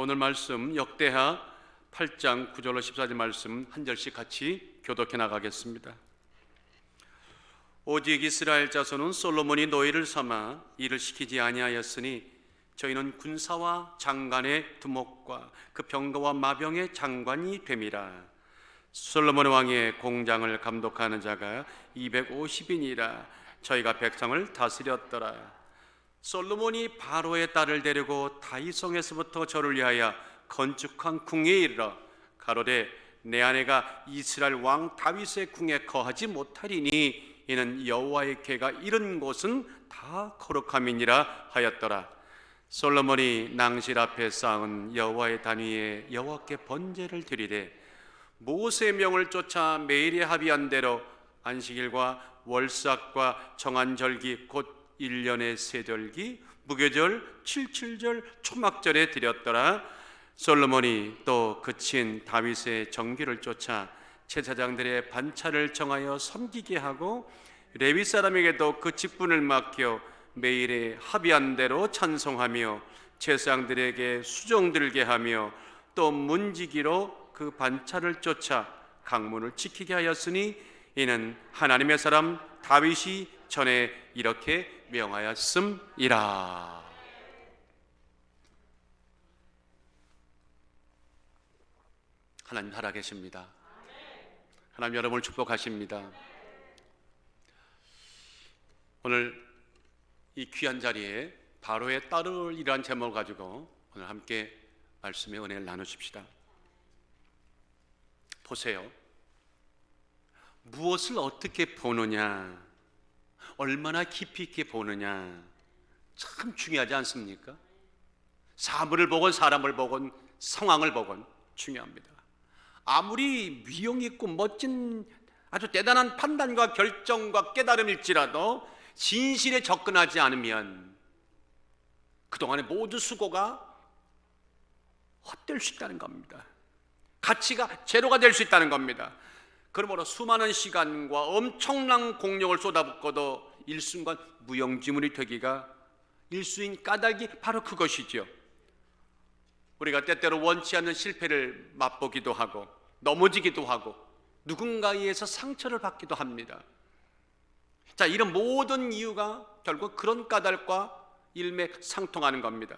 오늘 말씀 역대하 8장 9절로 14절 말씀 한 절씩 같이 교독해 나가겠습니다. 오직 이스라엘 자손은 솔로몬이 노예를 삼아 일을 시키지 아니하였으니 저희는 군사와 장관의 두목과 그 병거와 마병의 장관이 됨이라. 솔로몬 왕의 공장을 감독하는 자가 250인이라. 저희가 백성을 다스렸더라. 솔로몬이 바로의 딸을 데리고 다윗성에서부터 저를 위하여 건축한 궁에 이르러 가로되 내 아내가 이스라엘 왕 다윗의 궁에 거하지 못하리니 이는 여호와의 궤가 이른 곳은 다 거룩함이니라 하였더라. 솔로몬이 낭실 앞에 쌓은 여호와의 단 위에 여호와께 번제를 드리되 모세의 명을 쫓아 매일에 합의한 대로 안식일과 월삭과 정한 절기 곧 1년의 세절기, 무교절, 칠칠절, 초막절에 드렸더라. 솔로몬이 또 그친 다윗의 정규를 쫓아 제사장들의 반차를 정하여 섬기게 하고 레위 사람에게도 그 직분을 맡겨 매일에 합의한 대로 찬송하며 제사장들에게 수종 들게 하며 또 문지기로 그 반차를 쫓아 강문을 지키게 하였으니 이는 하나님의 사람 다윗이 전에 이렇게 명하였음이라. 하나님 살아계십니다. 하나님 여러분을 축복하십니다. 오늘 이 귀한 자리에 바로의 딸이라는 제목을 가지고 오늘 함께 말씀의 은혜를 나누십시다. 보세요. 무엇을 어떻게 보느냐, 얼마나 깊이 있게 보느냐 참 중요하지 않습니까? 사물을 보건 사람을 보건 상황을 보건 중요합니다. 아무리 위용 있고 멋진 아주 대단한 판단과 결정과 깨달음일지라도 진실에 접근하지 않으면 그동안의 모든 수고가 헛될 수 있다는 겁니다. 가치가 제로가 될 수 있다는 겁니다. 그러므로 수많은 시간과 엄청난 공력을 쏟아붓고도 일순간 무용지물이 되기가 일수인 까닭이 바로 그것이죠. 우리가 때때로 원치 않는 실패를 맛보기도 하고 넘어지기도 하고 누군가에 의해서 상처를 받기도 합니다. 자, 이런 모든 이유가 결국 그런 까닭과 일맥상통하는 겁니다.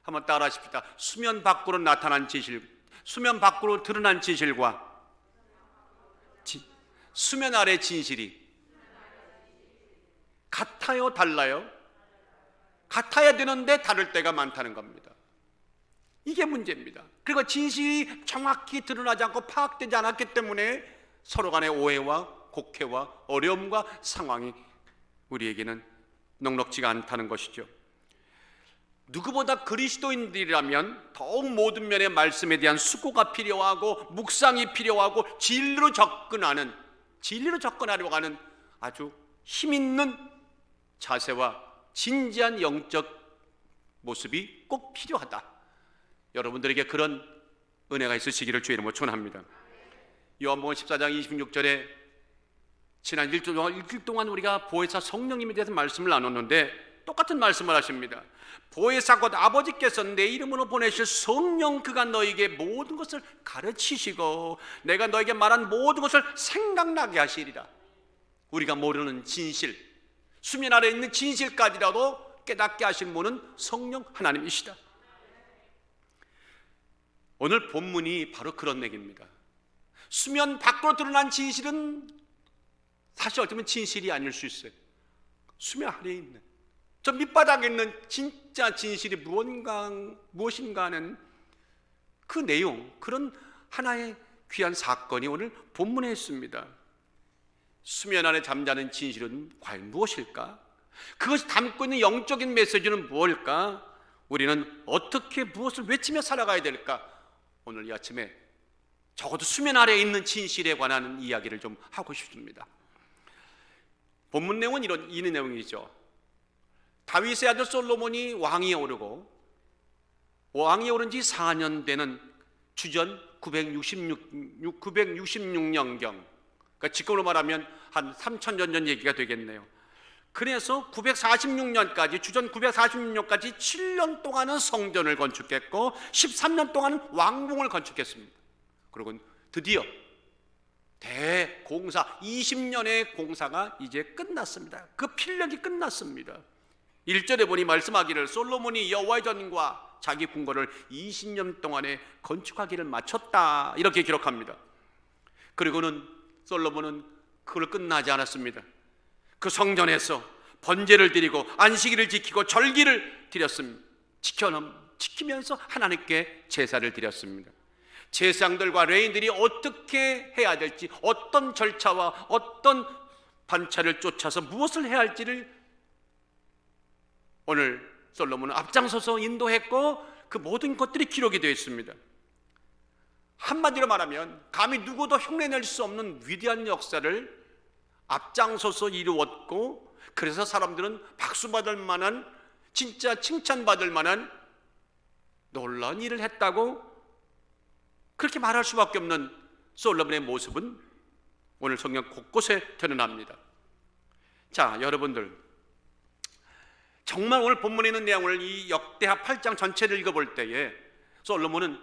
한번 따라하십시다. 수면 밖으로 나타난 진실, 수면 밖으로 드러난 진실과 수면 아래 진실이 같아요, 달라요? 같아야 되는데 다를 때가 많다는 겁니다. 이게 문제입니다. 그리고 진실이 정확히 드러나지 않고 파악되지 않았기 때문에 서로 간의 오해와 곡해와 어려움과 상황이 우리에게는 넉넉지가 않다는 것이죠. 누구보다 그리스도인들이라면 더욱 모든 면의 말씀에 대한 숙고가 필요하고 묵상이 필요하고 진리로 접근하려고 하는 아주 힘있는 자세와 진지한 영적 모습이 꼭 필요하다. 여러분들에게 그런 은혜가 있으시기를 주의 이름으로 축원합니다. 요한복음 14장 26절에 지난 일주일 동안 우리가 보혜사 성령님에 대해서 말씀을 나눴는데 똑같은 말씀을 하십니다. 보혜사 곧 아버지께서 내 이름으로 보내실 성령 그가 너에게 모든 것을 가르치시고 내가 너에게 말한 모든 것을 생각나게 하시리라. 우리가 모르는 진실, 수면 아래 있는 진실까지라도 깨닫게 하신 분은 성령 하나님이시다. 오늘 본문이 바로 그런 얘기입니다. 수면 밖으로 드러난 진실은 사실 어쩌면 진실이 아닐 수 있어요. 수면 아래에 있는 저 밑바닥에 있는 진짜 진실이 무엇인가 하는 그 내용, 그런 하나의 귀한 사건이 오늘 본문에 있습니다. 수면 아래 잠자는 진실은 과연 무엇일까? 그것이 담고 있는 영적인 메시지는 무엇일까? 우리는 어떻게 무엇을 외치며 살아가야 될까? 오늘 이 아침에 적어도 수면 아래에 있는 진실에 관한 이야기를 좀 하고 싶습니다. 본문 내용은 이 내용이죠. 다윗의 아들 솔로몬이 왕위에 오르고 왕위에 오른 지 4년 되는 주전 966년경, 그러니까 지금으로 말하면 한 3000년 전 얘기가 되겠네요. 그래서 946년까지 주전 946년까지 7년 동안은 성전을 건축했고 13년 동안은 왕궁을 건축했습니다. 그리고 드디어 대공사 20년의 공사가 이제 끝났습니다. 그 필력이 끝났습니다. 1절에 보니 말씀하기를 솔로몬이 여호와의 전과 자기 궁궐을 20년 동안에 건축하기를 마쳤다, 이렇게 기록합니다. 그리고는 솔로몬은 그걸 끝나지 않았습니다. 그 성전에서 번제를 드리고 안식일을 지키고 절기를 드렸습니다. 지키면서 하나님께 제사를 드렸습니다. 제사장들과 레위인들이 어떻게 해야 될지, 어떤 절차와 어떤 반차를 쫓아서 무엇을 해야 할지를 오늘 솔로몬은 앞장서서 인도했고 그 모든 것들이 기록이 되어 있습니다. 한마디로 말하면 감히 누구도 흉내낼 수 없는 위대한 역사를 앞장서서 이루었고, 그래서 사람들은 박수받을 만한, 진짜 칭찬받을 만한 놀라운 일을 했다고 그렇게 말할 수밖에 없는 솔로몬의 모습은 오늘 성경 곳곳에 드러납니다. 자, 여러분들, 정말 오늘 본문에 있는 내용을 이 역대하 8장 전체를 읽어볼 때에 솔로몬은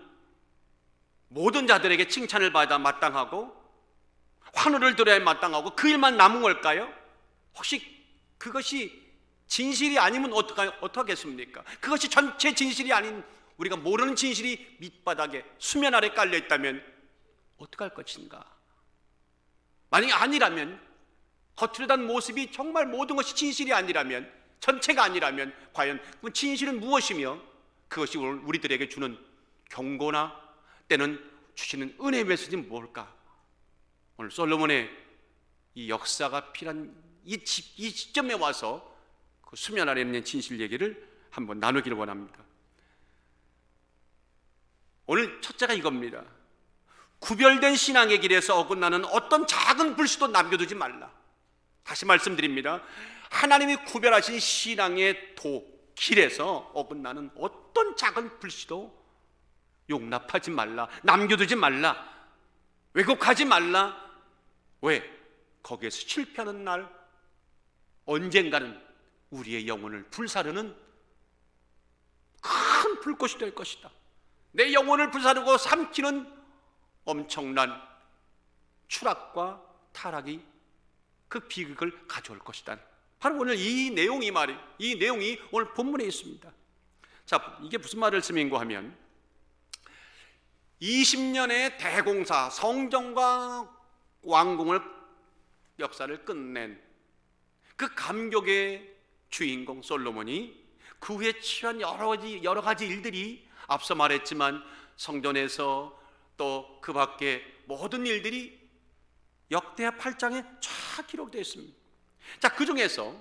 모든 자들에게 칭찬을 받아 마땅하고 환호를 들어야 마땅하고 그 일만 남은 걸까요? 혹시 그것이 진실이 아니면 어떡하겠습니까? 그것이 전체 진실이 아닌, 우리가 모르는 진실이 밑바닥에 수면 아래 깔려 있다면 어떡할 것인가? 만약에 아니라면, 겉으로 단 모습이 정말 모든 것이 진실이 아니라면, 전체가 아니라면 과연 그 진실은 무엇이며 그것이 우리들에게 주는 경고나 때는 주시는 은혜의 메시지는 뭘까? 오늘 솔로몬의 이 역사가 필요한 이 시점에 와서 그 수면 아래 있는 진실 얘기를 한번 나누기를 원합니다. 오늘 첫째가 이겁니다. 구별된 신앙의 길에서 어긋나는 어떤 작은 불씨도 남겨두지 말라. 다시 말씀드립니다. 하나님이 구별하신 신앙의 길에서 어긋나는 어떤 작은 불씨도 용납하지 말라, 남겨두지 말라, 왜곡하지 말라. 왜? 거기에서 실패하는 날 언젠가는 우리의 영혼을 불사르는 큰 불꽃이 될 것이다. 내 영혼을 불사르고 삼키는 엄청난 추락과 타락이 그 비극을 가져올 것이다. 바로 오늘 이 내용이 오늘 본문에 있습니다. 자, 이게 무슨 말씀인고 하면 20년의 대공사, 성전과 왕궁을 역사를 끝낸 그 감격의 주인공 솔로몬이 그 후에 취한 여러 가지 일들이 앞서 말했지만 성전에서 또 그 밖에 모든 일들이 역대하 8장에 쫙 기록되어 있습니다. 자, 그 중에서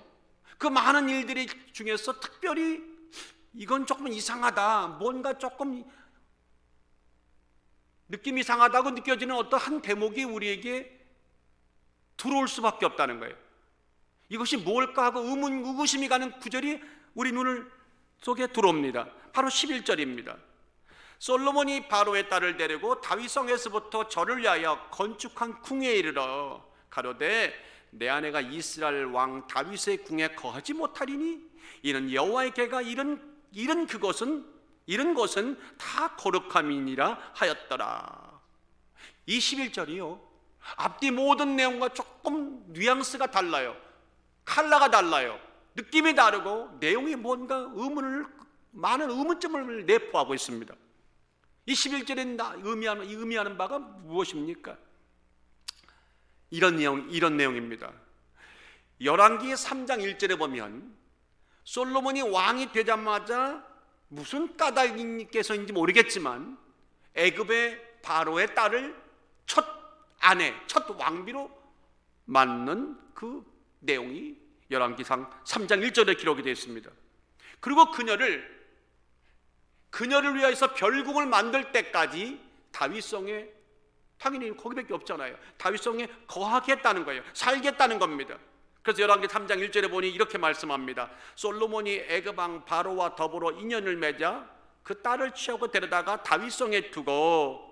그 많은 일들이 중에서 특별히 이건 조금 이상하다, 뭔가 조금 느낌이 이상하다고 느껴지는 어떤 한 대목이 우리에게 들어올 수밖에 없다는 거예요. 이것이 뭘까 하고 의구심이 가는 구절이 우리 눈을 속에 들어옵니다. 바로 11절입니다. 솔로몬이 바로의 딸을 데리고 다윗성에서부터 저를 위하여 건축한 궁에 이르러 가로되 내 아내가 이스라엘 왕 다윗의 궁에 거하지 못하리니 이는 여호와의 궤가 이런 것은 다 거룩함이니라 하였더라. 이 11절이요, 앞뒤 모든 내용과 조금 뉘앙스가 달라요. 컬러가 달라요. 느낌이 다르고 내용이 뭔가 많은 의문점을 내포하고 있습니다. 이 11절에 의미하는 바가 무엇입니까? 이런 내용입니다. 열왕기 3장 1절에 보면 솔로몬이 왕이 되자마자 무슨 까닭인께서인지 모르겠지만 애굽의 바로의 딸을 첫 왕비로 맞는 그 내용이 열왕기상 3장 1절에 기록이 되어 있습니다. 그리고 그녀를 위하여서 별궁을 만들 때까지 다윗성에, 당연히 거기밖에 없잖아요, 다윗성에 거하겠다는 거예요. 살겠다는 겁니다. 그래서 열왕기 3장 1절에 보니 이렇게 말씀합니다. 솔로몬이 애굽 왕 바로와 더불어 인연을 맺어 그 딸을 취하고 데려다가 다윗성에 두고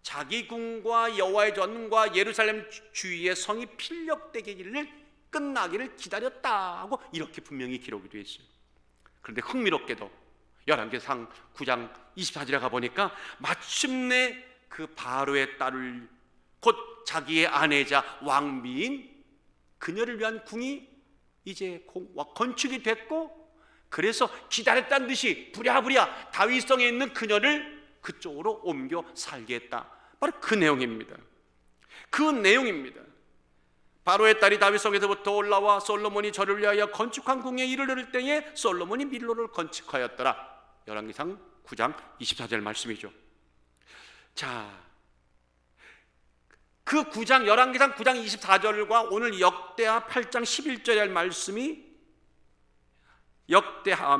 자기 궁과 여호와의 전과 예루살렘 주위의 성이 필력되기를 끝나기를 기다렸다고 이렇게 분명히 기록이 되어 있어요. 그런데 흥미롭게도 열왕기상 9장 24절에 가보니까 마침내 그 바로의 딸을 곧 자기의 아내자 왕비인 그녀를 위한 궁이 이제 건축이 됐고, 그래서 기다렸다는 듯이 부랴부랴 다윗성에 있는 그녀를 그쪽으로 옮겨 살게 했다. 바로 그 내용입니다. 그 내용입니다. 바로의 딸이 다윗성에서부터 올라와 솔로몬이 저를 위하여 건축한 궁에 이르를 때에 솔로몬이 밀로를 건축하였더라. 열왕기상 9장 24절 말씀이죠. 자, 그 9장 열왕기상 9장 24절과 오늘 역대하 8장 11절의 말씀이 역대하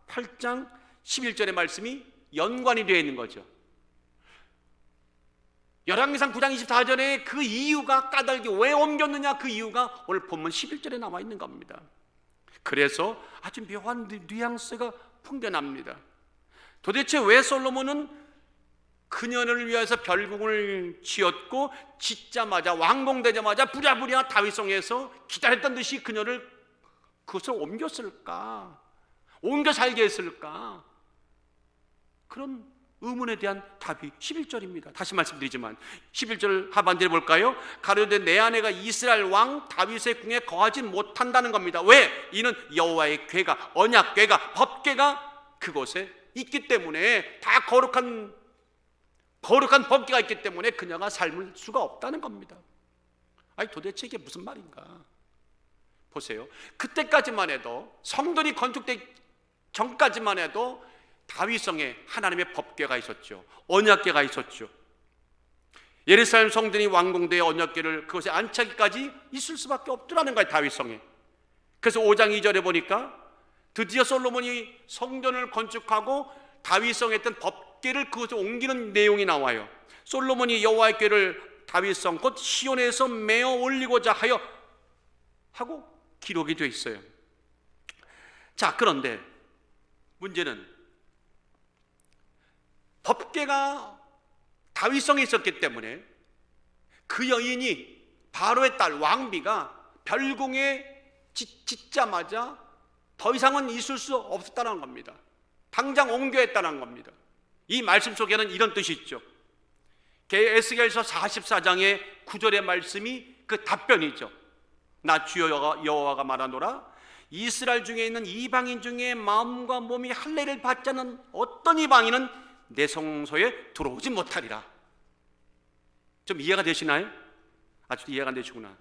8장 11절의 말씀이 연관이 되어 있는 거죠. 열왕기상 9장 24절에 그 이유가 까닭이 왜 옮겼느냐, 그 이유가 오늘 본문 11절에 나와 있는 겁니다. 그래서 아주 묘한 뉘앙스가 풍겨납니다. 도대체 왜 솔로몬은 그녀를 위해서 별궁을 지었고 짓자마자 완공되자마자 부랴부랴 다윗성에서 기다렸던 듯이 그녀를 그것을 옮겼을까? 옮겨 살게 했을까? 그런 의문에 대한 답이 11절입니다. 다시 말씀드리지만 11절 하반절에 볼까요? 가로되 내 아내가 이스라엘 왕 다윗의 궁에 거하지 못한다는 겁니다. 왜? 이는 여호와의 궤가, 언약궤가, 법궤가 그곳에 있기 때문에, 다 거룩한 법궤가 있기 때문에 그녀가 삶을 수가 없다는 겁니다. 아니 도대체 이게 무슨 말인가? 보세요. 그때까지만 해도, 성전이 건축되기 전까지만 해도 다윗성에 하나님의 법궤가 있었죠. 언약궤가 있었죠. 예루살렘 성전이 완공되어 언약궤를 그곳에 안착기까지 있을 수밖에 없더라는 거예요, 다윗성에. 그래서 5장 2절에 보니까 드디어 솔로몬이 성전을 건축하고 다윗성에 있던 법궤를 그곳에 옮기는 내용이 나와요. 솔로몬이 여호와의 궤를 다윗성 곧 시온에서 메어 올리고자 하고 기록이 되어 있어요. 자, 그런데 문제는 법궤가 다윗성에 있었기 때문에 그 여인이, 바로의 딸 왕비가 별궁에 짓자마자 더 이상은 있을 수 없었다는 겁니다. 당장 옮겨야 했다는 겁니다. 이 말씀 속에는 이런 뜻이 있죠. 에스겔서 44장의 9절의 말씀이 그 답변이죠. 나 주여 여호와가 말하노라, 이스라엘 중에 있는 이방인 중에 마음과 몸이 할례를 받지 않은 어떤 이방인은 내 성소에 들어오지 못하리라. 좀 이해가 되시나요? 아직도 이해가 안 되시구나.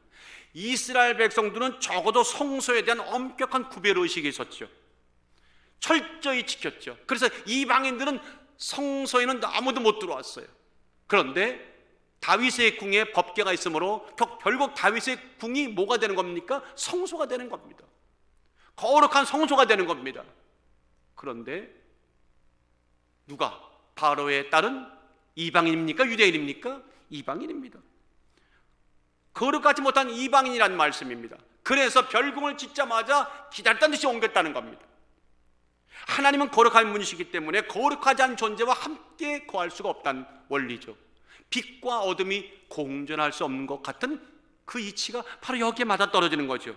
이스라엘 백성들은 적어도 성소에 대한 엄격한 구별의식이 있었죠. 철저히 지켰죠. 그래서 이방인들은 성소에는 아무도 못 들어왔어요. 그런데 다윗의 궁에 법궤가 있으므로 결국 다윗의 궁이 뭐가 되는 겁니까? 성소가 되는 겁니다. 거룩한 성소가 되는 겁니다. 그런데 누가? 바로의 딸은 이방인입니까? 유대인입니까? 이방인입니다. 거룩하지 못한 이방인이라는 말씀입니다. 그래서 별궁을 짓자마자 기다렸다는 듯이 옮겼다는 겁니다. 하나님은 거룩한 분이시기 때문에 거룩하지 않은 존재와 함께 거할 수가 없다는 원리죠. 빛과 어둠이 공존할 수 없는 것 같은 그 이치가 바로 여기에 맞아떨어지는 거죠.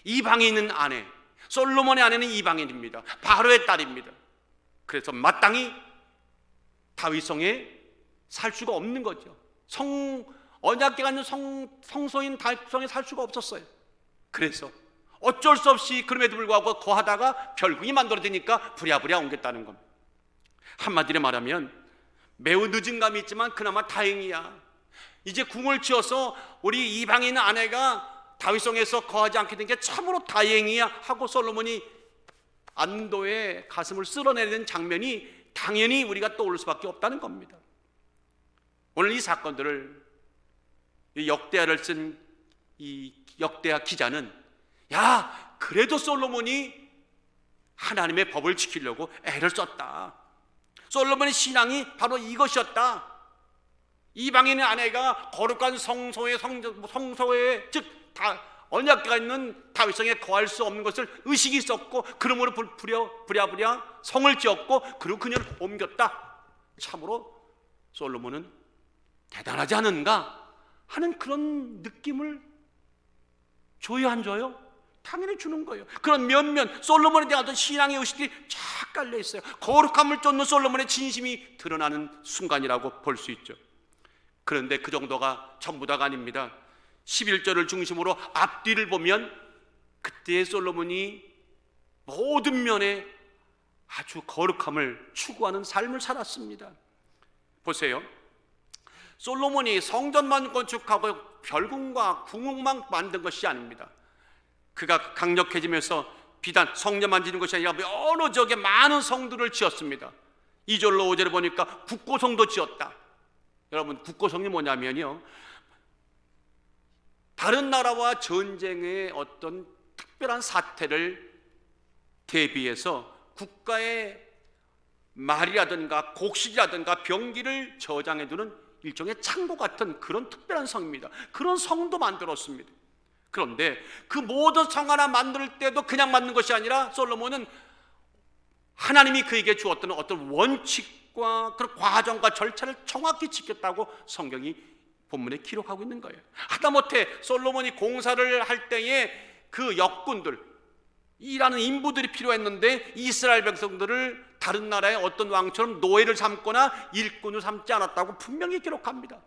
이방인은 아내, 솔로몬의 아내는 이방인입니다. 바로의 딸입니다. 그래서 마땅히 다윗성에 살 수가 없는 거죠. 언약궤가 있는 성소인 다윗성에 살 수가 없었어요. 그래서 어쩔 수 없이 그럼에도 불구하고 거하다가 별궁이 만들어지니까 부랴부랴 옮겼다는 겁니다. 한마디로 말하면 매우 늦은 감이 있지만 그나마 다행이야. 이제 궁을 지어서 우리 이방인 아내가 다윗성에서 거하지 않게 된 게 참으로 다행이야 하고 솔로몬이 안도의 가슴을 쓸어내는 장면이 당연히 우리가 떠오를 수밖에 없다는 겁니다. 오늘 이 사건들을, 이 역대하를 쓴 이 역대하 기자는, 야, 그래도 솔로몬이 하나님의 법을 지키려고 애를 썼다. 솔로몬의 신앙이 바로 이것이었다. 이방인의 아내가 거룩한 성소에 즉 언약궤가 있는 다윗성에 거할 수 없는 것을 의식이 있었고, 그러므로 부랴부랴 성을 지었고, 그리고 그녀를 옮겼다. 참으로 솔로몬은 대단하지 않은가 하는 그런 느낌을 줘요, 안 줘요? 당연히 주는 거예요. 그런 면면 솔로몬에 대한 어떤 신앙의 의식이 쫙 깔려 있어요. 거룩함을 쫓는 솔로몬의 진심이 드러나는 순간이라고 볼 수 있죠. 그런데 그 정도가 전부 다가 아닙니다. 11절을 중심으로 앞뒤를 보면 그때의 솔로몬이 모든 면에 아주 거룩함을 추구하는 삶을 살았습니다. 보세요. 솔로몬이 성전만 건축하고 별궁과 궁궐만 만든 것이 아닙니다. 그가 강력해지면서 비단 성전만 지는 것이 아니라 여러 지역에 많은 성들을 지었습니다. 2절로 5절에 보니까 국고성도 지었다. 여러분, 국고성이 뭐냐면요, 다른 나라와 전쟁의 어떤 특별한 사태를 대비해서 국가의 말이라든가 곡식이라든가 병기를 저장해두는 일종의 창고 같은 그런 특별한 성입니다. 그런 성도 만들었습니다. 그런데 그 모든 성 하나 만들 때도 그냥 만든 것이 아니라 솔로몬은 하나님이 그에게 주었던 어떤 원칙과 그런 과정과 절차를 정확히 지켰다고 성경이 본문에 기록하고 있는 거예요. 하다못해 솔로몬이 공사를 할 때에 그 역군들, 일하는 인부들이 필요했는데 이스라엘 백성들을 다른 나라의 어떤 왕처럼 노예를 삼거나 일꾼을 삼지 않았다고 분명히 기록합니다.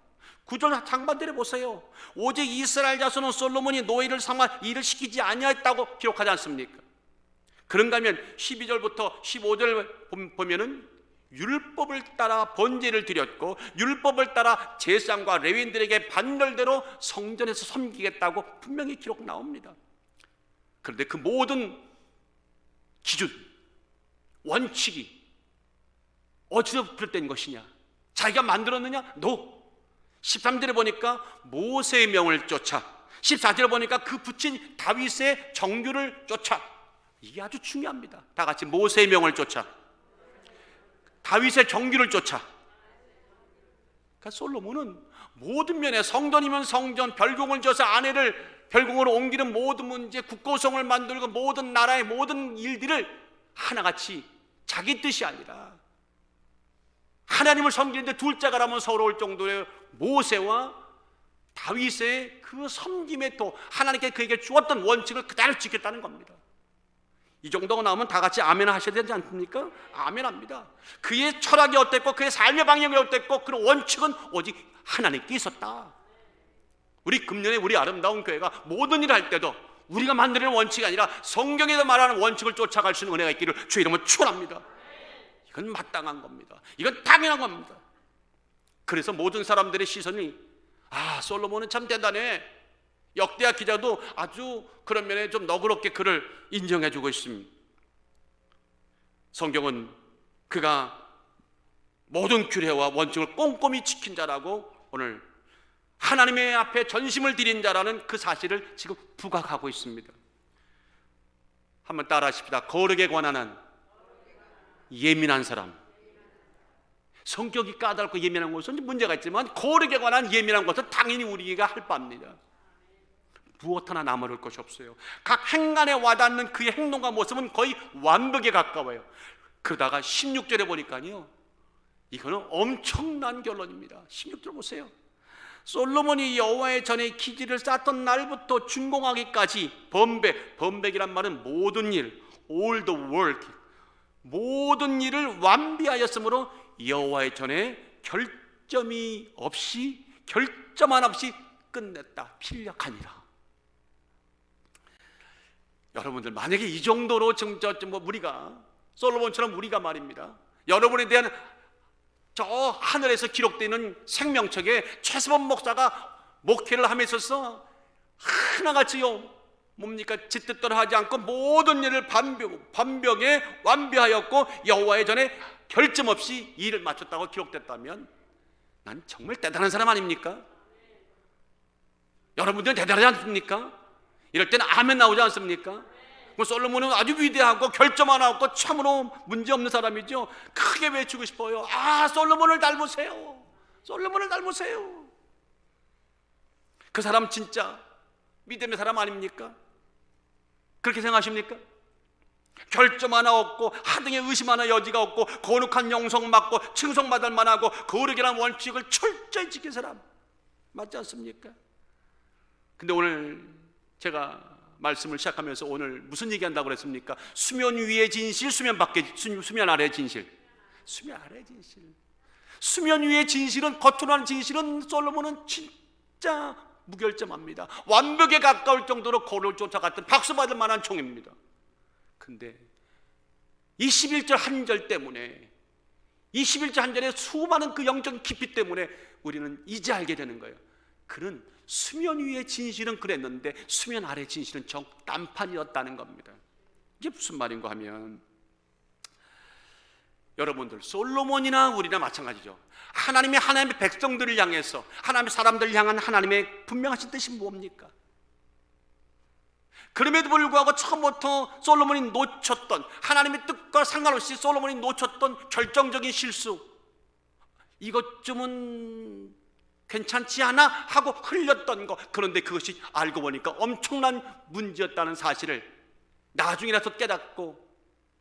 9절 상반절에 보세요. 오직 이스라엘 자손은 솔로몬이 노예를 삼아 일을 시키지 아니하였다고 기록하지 않습니까? 그런가 하면 12절부터 15절 보면은 율법을 따라 번제를 드렸고 율법을 따라 제사장과 레위인들에게 반열대로 성전에서 섬기겠다고 분명히 기록 나옵니다. 그런데 그 모든 기준, 원칙이 어디서 비롯된 것이냐? 자기가 만들었느냐? No. 13절에 보니까 모세의 명을 쫓아, 14절에 보니까 그 붙인 다윗의 정규를 쫓아. 이게 아주 중요합니다. 다 같이 모세의 명을 쫓아, 다윗의 정규를 쫓아. 그러니까 솔로몬은 모든 면에 성전이면 성전, 별궁을 지어서 아내를 별궁으로 옮기는 모든 문제, 국고성을 만들고 모든 나라의 모든 일들을 하나같이 자기 뜻이 아니라 하나님을 섬기는데 둘째가라면 서러울 정도의 모세와 다윗의 그 섬김에 또 하나님께 그에게 주었던 원칙을 그대로 지켰다는 겁니다. 이 정도가 나오면 다 같이 아멘 하셔야 되지 않습니까? 아멘 합니다. 그의 철학이 어땠고 그의 삶의 방향이 어땠고 그런 원칙은 오직 하나님께 있었다. 우리 금년에 우리 아름다운 교회가 모든 일을 할 때도 우리가 만드는 원칙이 아니라 성경에서 말하는 원칙을 쫓아갈 수 있는 은혜가 있기를 주 이름으로 축원합니다. 이건 마땅한 겁니다. 이건 당연한 겁니다. 그래서 모든 사람들의 시선이 솔로몬은 참 대단해. 역대하 기자도 아주 그런 면에 좀 너그럽게 그를 인정해주고 있습니다. 성경은 그가 모든 규례와 원칙을 꼼꼼히 지킨 자라고 오늘 하나님의 앞에 전심을 드린 자라는 그 사실을 지금 부각하고 있습니다. 한번 따라 하십시다. 거룩에 관한 한 예민한 사람. 성격이 까다롭고 예민한 것은 문제가 있지만 거룩에 관한 예민한 것은 당연히 우리가 할 바입니다. 무엇 하나 남아올 것이 없어요. 각 행간에 와닿는 그의 행동과 모습은 거의 완벽에 가까워요. 그러다가 16절에 보니까요, 이거는 엄청난 결론입니다. 16절 보세요. 솔로몬이 여호와의 전에 기지를 쌓던 날부터 준공하기까지 번백이란 말은 모든 일, all the work, 모든 일을 완비하였으므로 여호와의 전에 결점 하나 없이 끝냈다. 필력하니라. 여러분들 만약에 이 정도로 지금 우리가 솔로몬처럼 우리가 말입니다, 여러분에 대한 저 하늘에서 기록되는 생명책에 최수범 목사가 목회를 함에 있어서 하나같이요 뭡니까 지 뜻대로 하지 않고 모든 일을 반벽에 완비하였고 여호와의 전에 결점 없이 일을 마쳤다고 기록됐다면 난 정말 대단한 사람 아닙니까? 여러분들은 대단하지 않습니까? 이럴 때는 아멘 나오지 않습니까? 솔로몬은 아주 위대하고 결점 하나 없고 참으로 문제없는 사람이죠. 크게 외치고 싶어요. 솔로몬을 닮으세요. 솔로몬을 닮으세요. 그 사람 진짜 믿음의 사람 아닙니까? 그렇게 생각하십니까? 결점 하나 없고 하등의 의심 하나 여지가 없고 거룩한 영성 맞고 칭송받을 만하고 거룩이라는 원칙을 철저히 지킨 사람 맞지 않습니까? 근데 오늘 제가 말씀을 시작하면서 오늘 무슨 얘기한다고 그랬습니까? 수면 위의 진실, 수면 아래의 진실. 수면 아래의 진실. 수면 위의 진실은, 겉으로 하는 진실은 솔로몬은 진짜 무결점합니다. 완벽에 가까울 정도로 거울을 쫓아갔던 박수받을 만한 종입니다. 근데 21절 한 절 때문에, 21절 한 절의 수많은 그 영적 깊이 때문에 우리는 이제 알게 되는 거예요. 그는 수면 위의 진실은 그랬는데 수면 아래 진실은 딴판이었다는 겁니다. 이게 무슨 말인가 하면, 여러분들 솔로몬이나 우리나 마찬가지죠. 하나님의 백성들을 향해서, 하나님의 사람들을 향한 하나님의 분명하신 뜻이 뭡니까? 그럼에도 불구하고 처음부터 솔로몬이 놓쳤던, 하나님의 뜻과 상관없이 솔로몬이 놓쳤던 결정적인 실수, 이것쯤은 괜찮지 않아? 하고 흘렸던 거, 그런데 그것이 알고 보니까 엄청난 문제였다는 사실을 나중이라서 깨닫고,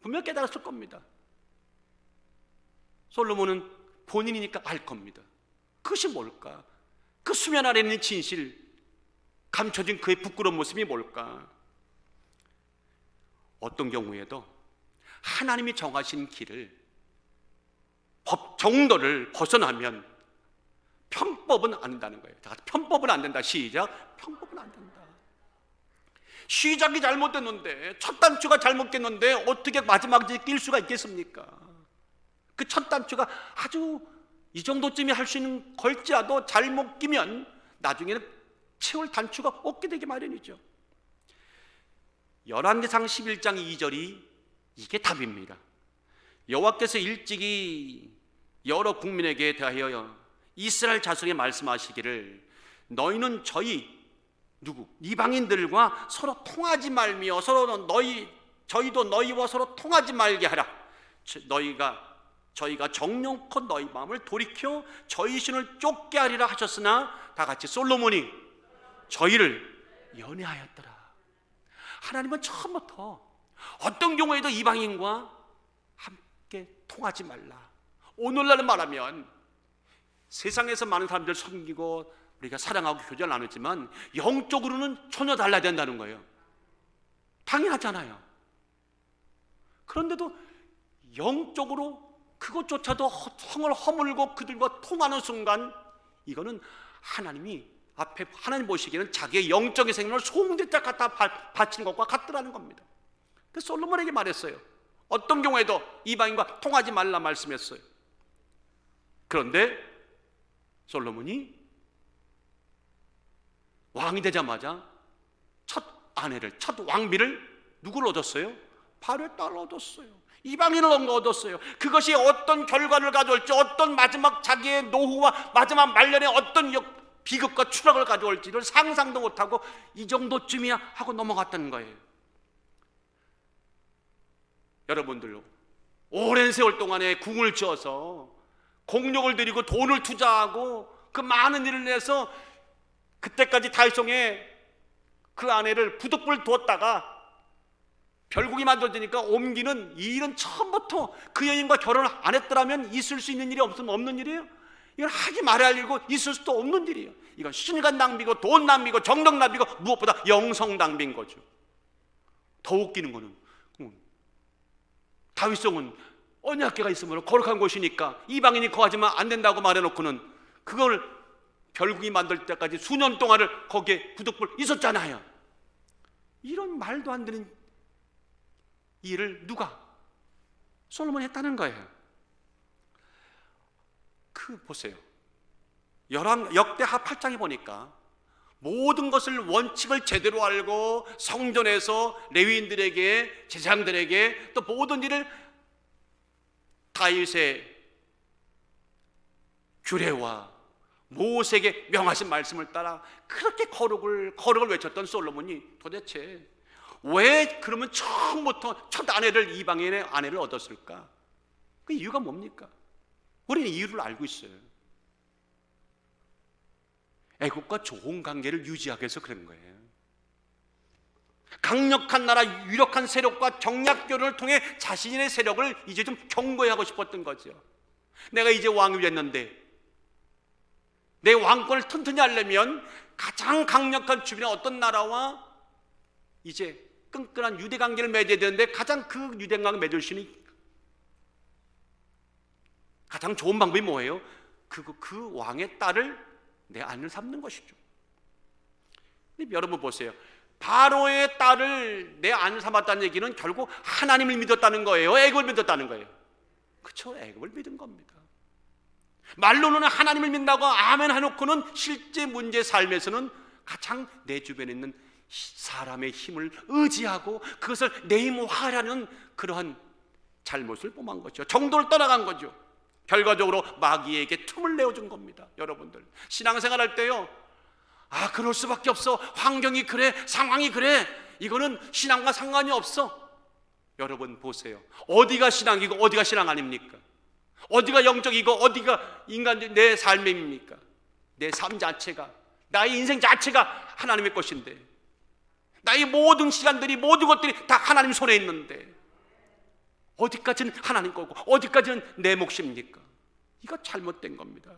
분명 깨달았을 겁니다. 솔로몬은 본인이니까 알 겁니다. 그것이 뭘까? 그 수면 아래 있는 진실, 감춰진 그의 부끄러운 모습이 뭘까? 어떤 경우에도 하나님이 정하신 길을, 정도를 벗어나면 편법은 안 된다는 거예요. 편법은 안 된다. 시작. 편법은 안 된다. 시작이 잘못됐는데, 첫 단추가 잘못됐는데 어떻게 마지막까지 낄 수가 있겠습니까? 그 첫 단추가 아주 이 정도쯤에 할 수 있는 걸지라도 잘못 끼면 나중에는 채울 단추가 없게 되기 마련이죠. 열왕기상 11장 2절이 이게 답입니다. 여호와께서 일찍이 여러 국민에게 대하여 이스라엘 자손에게 말씀하시기를, 너희는 이방인들과 서로 통하지 말며 저희도 너희와 서로 통하지 말게 하라. 저희가 정령껏 너희 마음을 돌이켜 저희 신을 쫓게 하리라 하셨으나, 다 같이 솔로몬이 저희를 연애하였더라. 하나님은 처음부터 어떤 경우에도 이방인과 함께 통하지 말라. 오늘날은 말하면 세상에서 많은 사람들 섬기고 우리가 사랑하고 교제를 나누지만 영적으로는 전혀 달라야 된다는 거예요. 당연하잖아요. 그런데도 영적으로 그것조차도 성을 허물고 그들과 통하는 순간, 이거는 하나님이 앞에 하나님 보시기에는 자기의 영적인 생명을 송대짝 갖다 바친 것과 같더라는 겁니다. 그래서 솔로몬에게 말했어요. 어떤 경우에도 이방인과 통하지 말라 말씀했어요. 그런데 솔로몬이 왕이 되자마자 첫 왕비를 누구를 얻었어요? 바로의 딸을 얻었어요. 이방인을 얻었어요. 그것이 어떤 결과를 가져올지, 어떤 마지막 자기의 노후와 마지막 말년에 어떤 비극과 추락을 가져올지를 상상도 못하고 이 정도쯤이야 하고 넘어갔다는 거예요. 여러분들, 오랜 세월 동안에 궁을 지어서 공력을 들이고 돈을 투자하고 그 많은 일을 내서 그때까지 다윗성에 그 아내를 부득불 두었다가 별국이 만들어지니까 옮기는 이 일은 처음부터 그 여인과 결혼을 안 했더라면 있을 수 있는 일이 없는 일이에요. 이건 하지 말아야 할 일이고 있을 수도 없는 일이에요. 이건 시간 낭비고 돈 낭비고 정력 낭비고 무엇보다 영성 낭비인 거죠. 더 웃기는 거는 다윗성은 언약궤가 있으므로 거룩한 곳이니까 이방인이 거하지만 안 된다고 말해놓고는 그걸 별국이 만들 때까지 수년 동안을 거기에 부득불 있었잖아요. 이런 말도 안 되는 일을 누가? 솔로몬이 했다는 거예요. 보세요. 역대하 8장에 보니까 모든 것을 원칙을 제대로 알고 성전에서 레위인들에게, 제사장들에게 또 모든 일을 다윗의 규례와 모세에게 명하신 말씀을 따라 그렇게 거룩을 외쳤던 솔로몬이 도대체 왜 그러면 처음부터 첫 아내를, 이방인의 아내를 얻었을까? 그 이유가 뭡니까? 우리는 이유를 알고 있어요. 애국과 좋은 관계를 유지하기 위해서 그런 거예요. 강력한 나라, 유력한 세력과 정략 결혼을 통해 자신의 세력을 이제 좀 견고하고 싶었던 거죠. 내가 이제 왕이 됐는데 내 왕권을 튼튼히 하려면 가장 강력한 주변의 어떤 나라와 이제 끈끈한 유대 관계를 맺어야 되는데 가장 그 유대 관계를 맺을 수 있는 가장 좋은 방법이 뭐예요? 그 왕의 딸을 내 아내를 삼는 것이죠. 근데 여러분 보세요. 바로의 딸을 내 아내를 삼았다는 얘기는 결국 하나님을 믿었다는 거예요? 애굽을 믿었다는 거예요? 그렇죠. 애굽을 믿은 겁니다. 말로는 하나님을 믿는다고 아멘 해놓고는 실제 문제 삶에서는 가장 내 주변에 있는 사람의 힘을 의지하고 그것을 내 힘으로 하려는 그러한 잘못을 범한 거죠. 정도를 떠나간 거죠. 결과적으로 마귀에게 틈을 내어준 겁니다. 여러분들 신앙생활 할 때요, 그럴 수밖에 없어, 환경이 그래, 상황이 그래, 이거는 신앙과 상관이 없어. 여러분 보세요. 어디가 신앙이고 어디가 신앙 아닙니까? 어디가 영적이고 어디가 인간의 내 삶입니까? 내 삶 자체가, 나의 인생 자체가 하나님의 것인데, 나의 모든 시간들이, 모든 것들이 다 하나님 손에 있는데 어디까지는 하나님 거고 어디까지는 내 몫입니까? 이거 잘못된 겁니다.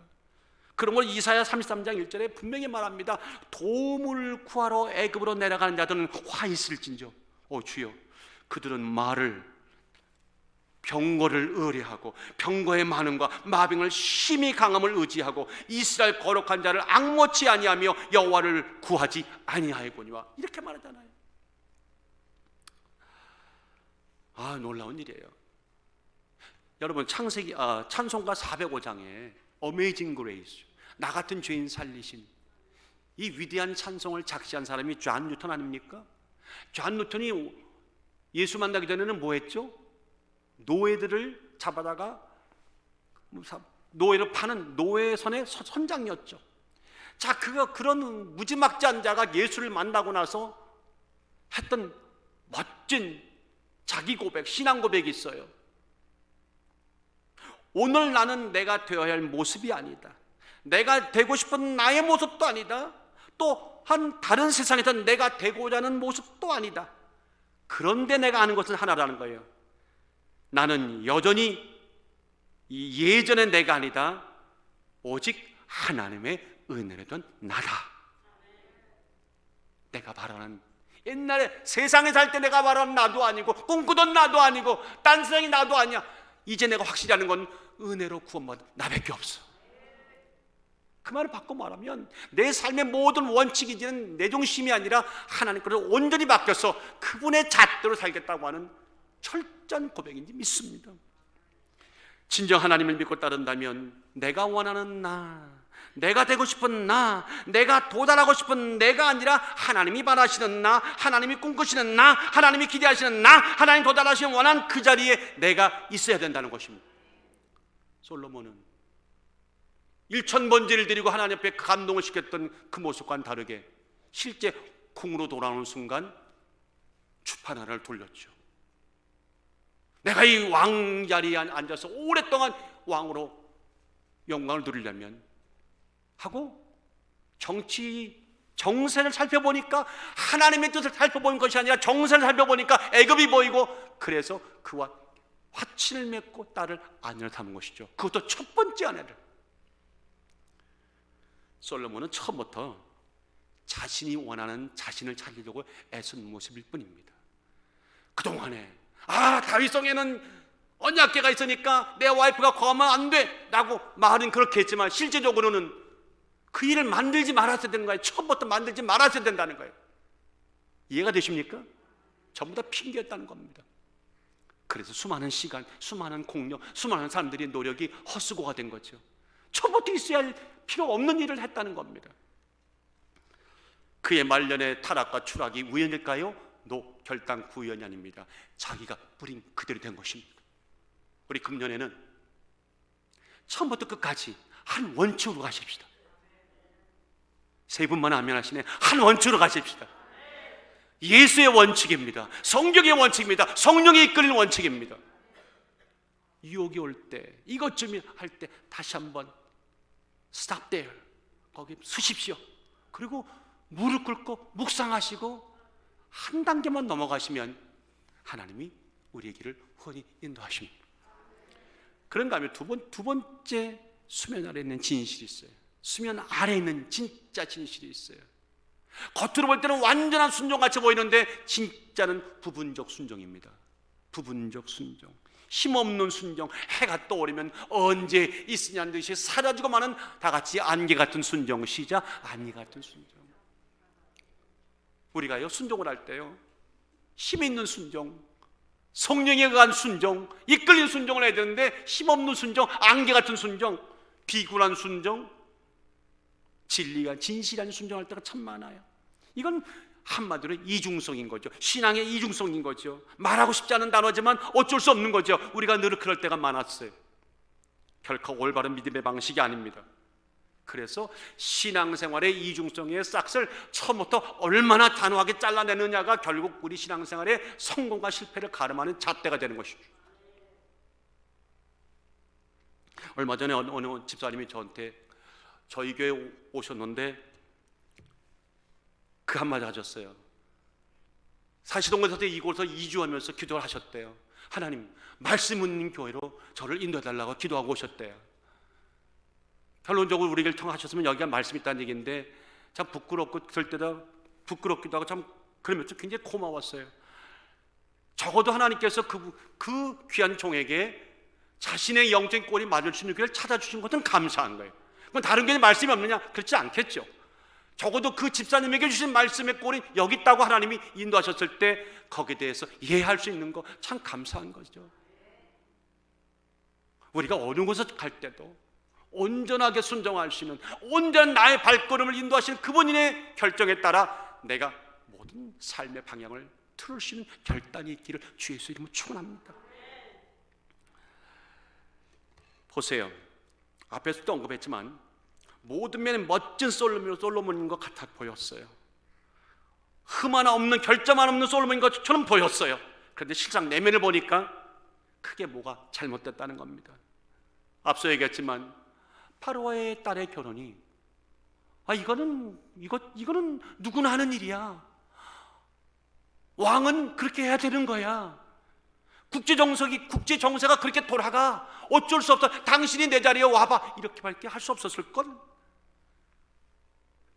그런 걸 이사야 33장 1절에 분명히 말합니다. 도움을 구하러 애굽으로 내려가는 자들은 화 있을진저, 주여, 그들은 말을, 병거를 의뢰하고 병거의 많음과 마병을 심히 강함을 의지하고 이스라엘 거룩한 자를 앙모치 아니하며 여호와를 구하지 아니하였거니와, 이렇게 말하잖아요. 놀라운 일이에요. 여러분 찬송가 405장에 어메이징 그레이스, 나 같은 죄인 살리신, 이 위대한 찬송을 작시한 사람이 존 뉴턴 아닙니까? 존 뉴턴이 예수 만나기 전에는 뭐 했죠? 노예들을 잡아다가 노예를 파는 노예선의 선장이었죠. 자, 그런 무지막지한 자가 예수를 만나고 나서 했던 멋진 자기 고백, 신앙 고백이 있어요. 오늘 나는 내가 되어야 할 모습이 아니다, 내가 되고 싶은 나의 모습도 아니다, 또 한 다른 세상에서 내가 되고자 하는 모습도 아니다. 그런데 내가 아는 것은 하나라는 거예요. 나는 여전히 이 예전의 내가 아니다, 오직 하나님의 은혜로 된 나다. 내가 바라는, 옛날에 세상에 살 때 내가 바라는 나도 아니고 꿈꾸던 나도 아니고 딴 세상이 나도 아니야. 이제 내가 확실히 아는 건 은혜로 구원받은 나밖에 없어. 그 말을 바꿔 말하면 내 삶의 모든 원칙이 이제는 내 중심이 아니라 하나님께로 온전히 바뀌어서 그분의 잣대로 살겠다고 하는 철저한 고백인지 믿습니다. 진정 하나님을 믿고 따른다면 내가 원하는 나, 내가 되고 싶은 나, 내가 도달하고 싶은 내가 아니라 하나님이 바라시는 나, 하나님이 꿈꾸시는 나, 하나님이 기대하시는 나, 하나님 도달하시는 원한 그 자리에 내가 있어야 된다는 것입니다. 솔로몬은 1000번제를 드리고 하나님 앞에 감동을 시켰던 그 모습과는 다르게 실제 궁으로 돌아오는 순간 주판하나를 돌렸죠. 내가 이 왕자리에 앉아서 오랫동안 왕으로 영광을 누리려면 하고 정세를 살펴보니까 하나님의 뜻을 살펴보는 것이 아니라 정세를 살펴보니까 애굽이 보이고, 그래서 그와 화친을 맺고 딸을 아내로 삼은 것이죠. 그것도 첫 번째 아내를. 솔로몬은 처음부터 자신이 원하는 자신을 찾으려고 애쓴 모습일 뿐입니다. 그동안에 다윗성에는 언약궤가 있으니까 내 와이프가 거하면 안 돼 라고 말은 그렇게 했지만 실제적으로는 그 일을 만들지 말았어야 되는 거예요. 처음부터 만들지 말았어야 된다는 거예요. 이해가 되십니까? 전부 다 핑계였다는 겁니다. 그래서 수많은 시간, 수많은 공력, 수많은 사람들의 노력이 헛수고가 된 거죠. 처음부터 있어야 할 필요 없는 일을 했다는 겁니다. 그의 말년의 타락과 추락이 우연일까요? 결단코 우연이 아닙니다. 자기가 뿌린 그대로 된 것입니다. 우리 금년에는 처음부터 끝까지 한 원칙으로 가십시다. 세 분만 아멘 하시네. 한 원칙으로 가십시다. 예수의 원칙입니다. 성경의 원칙입니다. 성령이 이끌리는 원칙입니다. 유혹이 올 때, 이것쯤이 할 때 다시 한번 stop there, 거기 서십시오. 그리고 무릎 꿇고 묵상하시고 한 단계만 넘어가시면 하나님이 우리의 길을 훤히 인도하십니다. 그런가 하면 두 번째 수면 아래에 있는 진실이 있어요. 수면 아래에 있는 진짜 진실이 있어요. 겉으로 볼 때는 완전한 순종같이 보이는데 진짜는 부분적 순종입니다. 부분적 순종, 힘없는 순종, 해가 떠오르면 언제 있으냐는 듯이 사라지고 마는 다같이 안개 같은 순종, 시작 안개 같은 순종. 우리가요 순종을 할 때요 힘 있는 순종, 성령에 의한 순종, 이끌린 순종을 해야 되는데 힘없는 순종, 안개 같은 순종, 비굴한 순종, 진리가 진실한 순종할 때가 참 많아요. 이건 한마디로 이중성인 거죠. 신앙의 이중성인 거죠. 말하고 싶지 않은 단어지만 어쩔 수 없는 거죠. 우리가 늘 그럴 때가 많았어요. 결코 올바른 믿음의 방식이 아닙니다. 그래서 신앙생활의 이중성의 싹을 처음부터 얼마나 단호하게 잘라내느냐가 결국 우리 신앙생활의 성공과 실패를 가름하는 잣대가 되는 것이죠. 얼마 전에 어느 집사님이 저희 교회에 오셨는데 그 한마디 하셨어요. 사시동에서 이곳에서 이주하면서 기도를 하셨대요. 하나님, 말씀 있는 교회로 저를 인도해달라고 기도하고 오셨대요. 결론적으로 우리를 통하셨으면 여기가 말씀 있다는 얘기인데 참 부끄럽고 그럴 때도 부끄럽기도 하고 참 그러면서 굉장히 고마웠어요. 적어도 하나님께서 그 귀한 종에게 자신의 영적인 꼴이 맞을 수 있는 교회를 찾아주신 것은 감사한 거예요. 그건 다른 교회에 말씀이 없느냐? 그렇지 않겠죠. 적어도 그 집사님에게 주신 말씀의 꼴이 여기 있다고 하나님이 인도하셨을 때 거기에 대해서 이해할 수 있는 거 참 감사한 거죠. 우리가 어느 곳에 갈 때도 온전하게 순종할 수 있는, 온전한 나의 발걸음을 인도하시는 그분의 결정에 따라 내가 모든 삶의 방향을 틀을 수 있는 결단이 있기를 주의 이름으로 축원합니다. 보세요. 앞에서도 언급했지만 모든 면에 멋진 솔로몬인 것 같아 보였어요. 흠 하나 없는, 결점 하나 없는 솔로몬인 것처럼 보였어요. 그런데 실상 내면을 보니까 크게 뭐가 잘못됐다는 겁니다. 앞서 얘기했지만 파로와의 딸의 결혼이 이거는 누구나 하는 일이야. 왕은 그렇게 해야 되는 거야. 국제정세가 그렇게 돌아가. 어쩔 수 없어. 당신이 내 자리에 와봐. 이렇게밖에 할 수 없었을걸.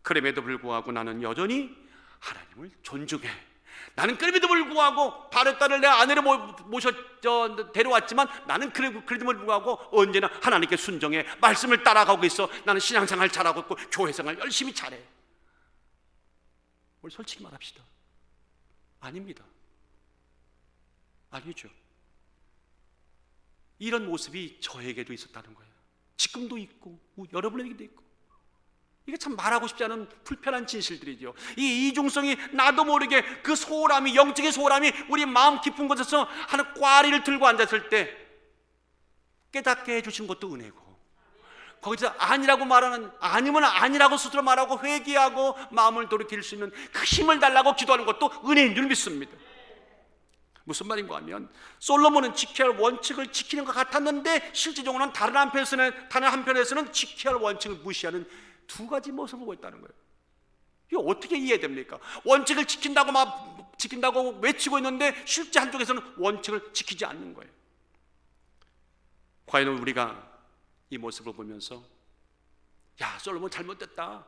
그럼에도 불구하고 나는 여전히 하나님을 존중해. 나는 그럼에도 불구하고 바로 딸을 내 아내로 데려왔지만 나는 그럼에도 불구하고 언제나 하나님께 순종해. 말씀을 따라가고 있어. 나는 신앙생활 잘하고 있고 교회생활 열심히 잘해. 우리 솔직히 말합시다. 아닙니다. 아니죠. 이런 모습이 저에게도 있었다는 거예요. 지금도 있고 여러분에게도 있고. 이게 참 말하고 싶지 않은 불편한 진실들이죠. 이 이중성이 나도 모르게 그 소홀함이, 영적인 소홀함이 우리 마음 깊은 곳에서 하는 꽈리를 들고 앉았을 때 깨닫게 해주신 것도 은혜고, 거기서 아니라고 말하는, 아니면 아니라고 스스로 말하고 회개하고 마음을 돌이킬 수 있는 그 힘을 달라고 기도하는 것도 은혜인 줄 믿습니다. 무슨 말인가 하면 솔로몬은 지켜야 할 원칙을 지키는 것 같았는데 실제적으로는 다른 한편에서는 지켜야 할 원칙을 무시하는 두 가지 모습을 보고 있다는 거예요. 이거 어떻게 이해됩니까? 원칙을 지킨다고 외치고 있는데 실제 한쪽에서는 원칙을 지키지 않는 거예요. 과연 우리가 이 모습을 보면서 야, 솔로몬 잘못됐다,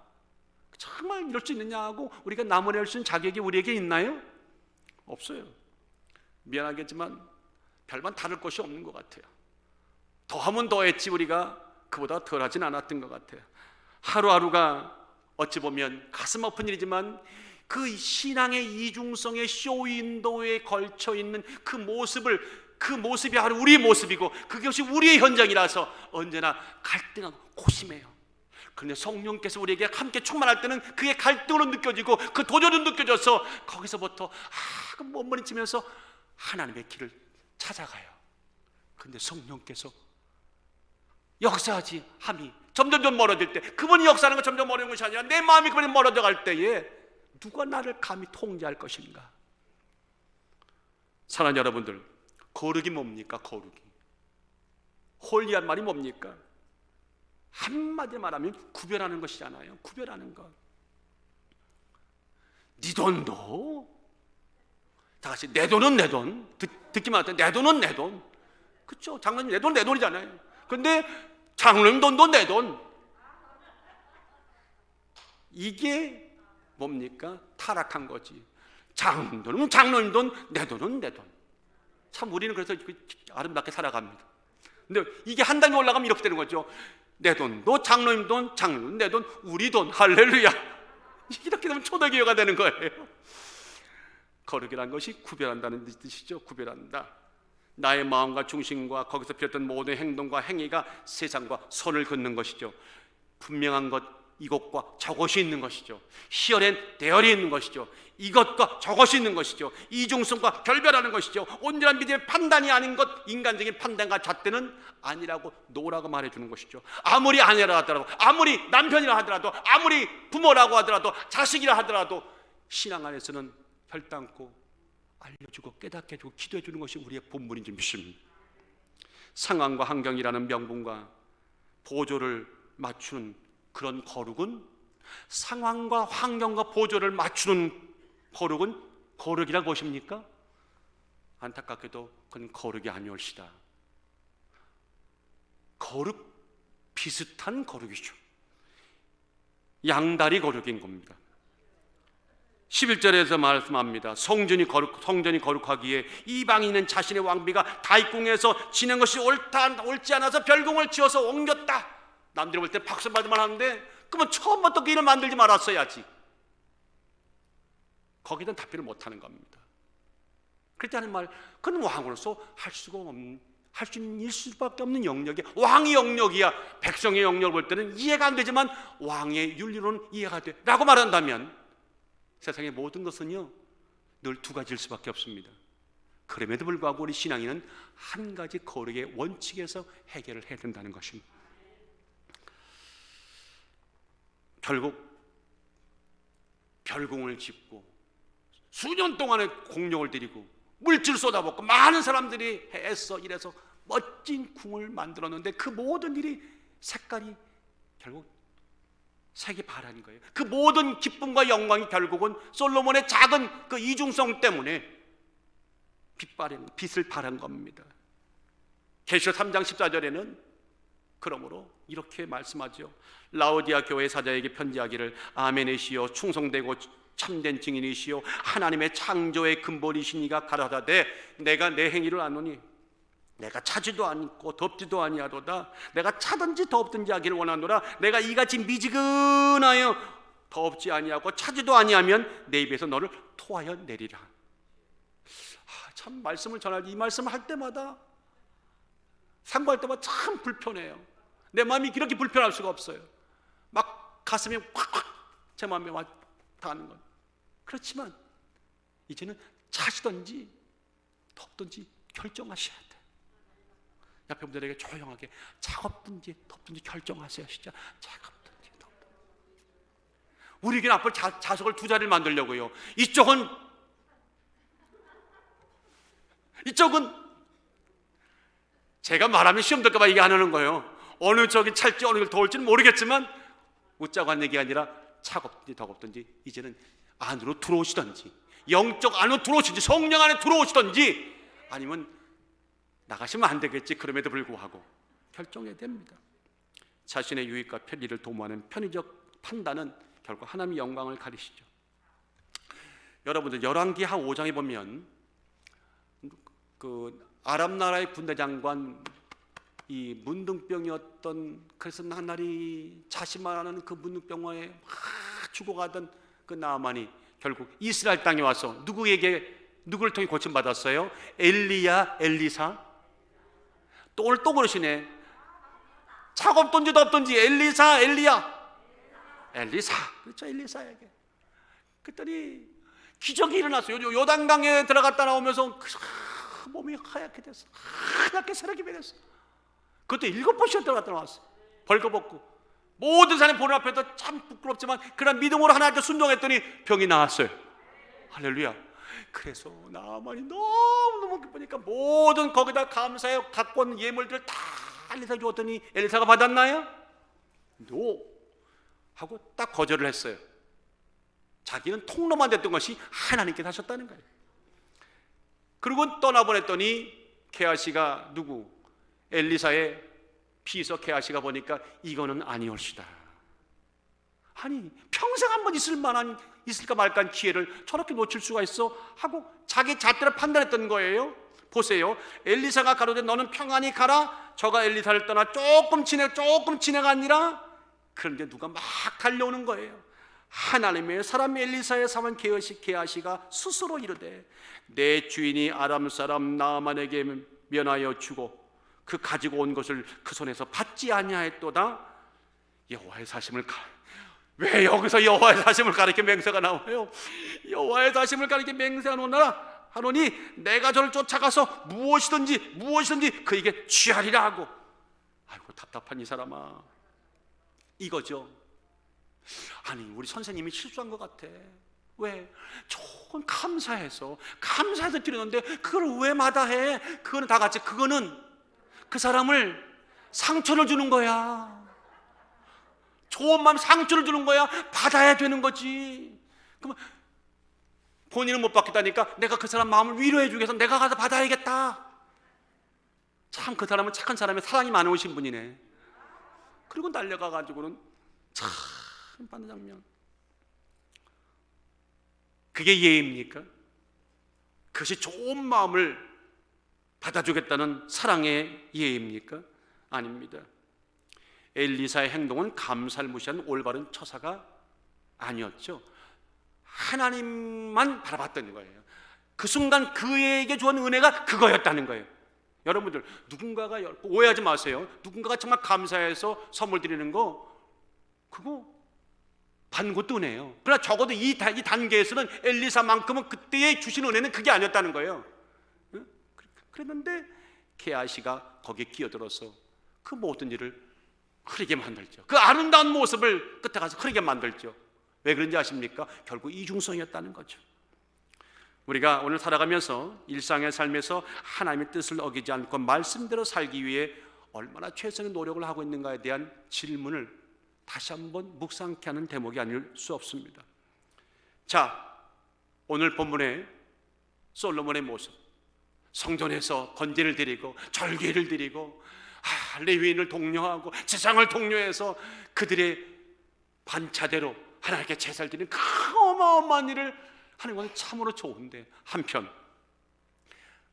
정말 이럴 수 있느냐 하고 우리가 나무랄 수 있는 자격이 우리에게 있나요? 없어요. 미안하겠지만 별반 다를 것이 없는 것 같아요. 더하면 더했지 우리가 그보다 덜하진 않았던 것 같아요. 하루하루가 어찌 보면 가슴 아픈 일이지만 그 신앙의 이중성의 쇼윈도에 걸쳐 있는 그 모습이 바로 우리의 모습이고 그것이 우리의 현장이라서 언제나 갈등하고 고심해요. 그런데 성령께서 우리에게 함께 충만할 때는 그게 갈등으로 느껴지고 그 도전으로 느껴져서 거기서부터 몸부림치면서 하나님의 길을 찾아가요. 그런데 성령께서 역사하지 함이 점점 멀어질 때, 그분이 역사하는 건 점점 멀어지는 것이 아니라 내 마음이 그분이 멀어져 갈 때에 누가 나를 감히 통제할 것인가? 사랑하는 여러분들, 거룩이 뭡니까? 거룩이, 홀리한 말이 뭡니까? 한마디 말하면 구별하는 것이잖아요. 구별하는 것. 네 돈도 다 같이 내 돈은 내 돈. 듣기만 할 때 내 돈은 내 돈. 그렇죠? 장로님 내 돈 내 돈이잖아요. 근데 장로님 돈도 내 돈. 이게 뭡니까? 타락한 거지. 장로님은 장로님 돈, 내 돈은 내 돈. 참 우리는 그래서 아름답게 살아갑니다. 근데 이게 한 단계 올라가면 이렇게 되는 거죠. 내 돈도 장로님 돈, 장로님 내 돈, 우리 돈. 할렐루야. 이렇게 되면 초대교회가 되는 거예요. 거룩이라는 것이 구별한다는 뜻이죠. 구별한다. 나의 마음과 중심과 거기서 비롯된 모든 행동과 행위가 세상과 선을 긋는 것이죠. 분명한 것, 이것과 저것이 있는 것이죠. 희열엔 대열이 있는 것이죠. 이것과 저것이 있는 것이죠. 이중성과 결별하는 것이죠. 온전한 믿음의 판단이 아닌 것, 인간적인 판단과 잣대는 아니라고 노라고 말해주는 것이죠. 아무리 아내라 하더라도, 아무리 남편이라 하더라도, 아무리 부모라고 하더라도, 자식이라 하더라도 신앙 안에서는 결단코 알려주고 깨닫게 해주고 기도해 주는 것이 우리의 본분인 줄 믿습니다. 상황과 환경이라는 명분과 보조를 맞추는 그런 거룩은, 상황과 환경과 보조를 맞추는 거룩은 거룩이란 것입니까? 안타깝게도 그건 거룩이 아니올시다. 거룩 비슷한 거룩이죠. 양다리 거룩인 겁니다. 11절에서 말씀합니다. 성전이 거룩하기에 이방인은 자신의 왕비가 다윗궁에서 지낸 것이 옳지 않아서 별궁을 지어서 옮겼다. 남들이 볼 때 박수 받을만 하는데, 그러면 처음부터 그 일을 만들지 말았어야지. 거기든 답변을 못하는 겁니다. 그렇다는 말, 그건 왕으로서 할 수 있는 수밖에 없는 영역이, 왕의 영역이야. 백성의 영역을 볼 때는 이해가 안 되지만 왕의 윤리로는 이해가 돼 라고 말한다면, 세상의 모든 것은요 늘 두 가지일 수밖에 없습니다. 그럼에도 불구하고 우리 신앙인은 한 가지 거룩의 원칙에서 해결을 해야 된다는 것입니다. 결국 별궁을 짓고 수년 동안의 공력을 들이고 물질 쏟아붓고 많은 사람들이 애써 일해서 멋진 궁을 만들었는데, 그 모든 일이 색깔이 결국 색이 바라는 거예요. 그 모든 기쁨과 영광이 결국은 솔로몬의 작은 그 이중성 때문에 빛을 발한 겁니다. 계시록 3장 14절에는 그러므로 이렇게 말씀하죠. 라오디아 교회 사자에게 편지하기를, 아멘이시여 충성되고 참된 증인이시여 하나님의 창조의 근본이시니가 가라사대, 내가 내 행위를 아노니 내가 차지도 않고 덥지도 아니하도다. 내가 차든지 덥든지 하기를 원하노라. 내가 이같이 미지근하여 덥지 아니하고 차지도 아니하면 내 입에서 너를 토하여 내리라. 참 말씀을 전할, 이 말씀을 할 때마다, 상고할 때마다 참 불편해요. 내 마음이 이렇게 불편할 수가 없어요. 막 가슴이 확확 제 마음에 와 닿는 것. 그렇지만 이제는 차시든지 덥든지 결정하셔야 돼요. 옆에 분들에게 조용하게 차갑든지 덥든지 결정하세요. 진짜 차갑든지 덥든지. 우리에게는 앞으로 자석을 두 자리를 만들려고요. 이쪽은 제가 말하면 시험 될까 봐 얘기 안 하는 거예요. 어느 쪽이 찰지 어느 걸 더울지는 모르겠지만 웃자고 한 얘기 아니라 차갑든지 더겁든지 이제는 안으로 들어오시든지, 영적 안으로 들어오시든지, 성령 안에 들어오시든지, 아니면 나가시면 안 되겠지. 그럼에도 불구하고 결정해야 됩니다. 자신의 유익과 편리를 도모하는 편의적 판단은 결국 하나님의 영광을 가리시죠. 여러분들 열왕기하 5장에 보면 그 아랍 나라의 군대 장관, 이 문둥병이었던, 그래서 나날이 자신만하는 그 문둥병에 막 죽어가던 그 나아만이 결국 이스라엘 땅에 와서 누구를 통해 고침받았어요? 엘리야, 엘리사. 또 오늘 또 그러시네. 차갑든지 덥든지 엘리사, 엘리야, 엘리사. 그렇죠, 엘리사에게. 그랬더니 기적이 일어났어요. 요단강에 들어갔다 나오면서 몸이 하얗게 됐어. 하얗게 새롭게 변했어. 그것도 7번씩 들어갔다 나왔어. 벌거벗고 모든 사람이 보는 앞에서 참 부끄럽지만 그런 믿음으로 하나님께 순종했더니 병이 나았어요. 할렐루야. 그래서 나만이 너무너무 기쁘니까 모든 거기다 감사해 갖고 온 예물들을 다 엘리사 주었더니 엘리사가 받았나요? 노 하고 딱 거절을 했어요. 자기는 통로만 됐던 것이 하나님께서 하셨다는 거예요. 그리고 떠나보냈더니 게하시가 누구? 엘리사의 비서 게하시가 보니까 이거는 아니올시다. 아니 평생 한번 있을 만한 있을까 말까 기회를 저렇게 놓칠 수가 있어? 하고 자기 잣대로 판단했던 거예요. 보세요. 엘리사가 가로되 너는 평안히 가라. 저가 엘리사를 떠나 조금 지나가니라. 그런데 누가 막 달려오는 거예요. 하나님의 사람 엘리사의 사만 게하시가 스스로 이르되 내 주인이 아람 사람 나아만에게 면하여 주고 그 가지고 온 것을 그 손에서 받지 아니하였도다. 여호와의 사심을 왜 여기서 여호와의 사심을 가리켜 맹세가 나와요? 여호와의 사심을 가리켜 맹세가 나오나 하노니 내가 저를 쫓아가서 무엇이든지 그에게 취하리라 하고. 아이고 답답한 이 사람아, 이거죠. 아니 우리 선생님이 실수한 것 같아. 왜? 좋은 감사해서 드리는데 그걸 왜 마다해? 그거는 다 같이 그거는 그 사람을 상처를 주는 거야. 좋은 마음 상처를 주는 거야. 받아야 되는 거지. 그러면 본인은 못 받겠다니까 내가 그 사람 마음을 위로해 주기 위해서 내가 가서 받아야겠다. 참 그 사람은 착한 사람의 사랑이 많으신 분이네. 그리고 날려가 가지고는 참 받는 장면. 그게 예입니까? 그것이 좋은 마음을 받아주겠다는 사랑의 예입니까? 아닙니다. 엘리사의 행동은 감사를 무시한 올바른 처사가 아니었죠. 하나님만 바라봤던 거예요. 그 순간 그에게 주은 은혜가 그거였다는 거예요. 여러분들 누군가가 오해하지 마세요. 누군가가 정말 감사해서 선물 드리는 거 그거 받는 것도 은혜예요. 그러나 적어도 이 단계에서는 엘리사만큼은 그때의 주신 은혜는 그게 아니었다는 거예요. 그랬는데 게하시가 거기에 끼어들어서 그 모든 일을 흐리게 만들죠. 그 아름다운 모습을 끝에 가서 흐리게 만들죠. 왜 그런지 아십니까? 결국 이중성이었다는 거죠. 우리가 오늘 살아가면서 일상의 삶에서 하나님의 뜻을 어기지 않고 말씀대로 살기 위해 얼마나 최선의 노력을 하고 있는가에 대한 질문을 다시 한번 묵상케 하는 대목이 아닐 수 없습니다. 자, 오늘 본문의 솔로몬의 모습, 성전에서 번제를 드리고 절개를 드리고 레위인을 독려하고 제사장을 독려해서 그들의 반차대로 하나님께 제사를 드리는 그 어마어마한 일을 하는 건 참으로 좋은데, 한편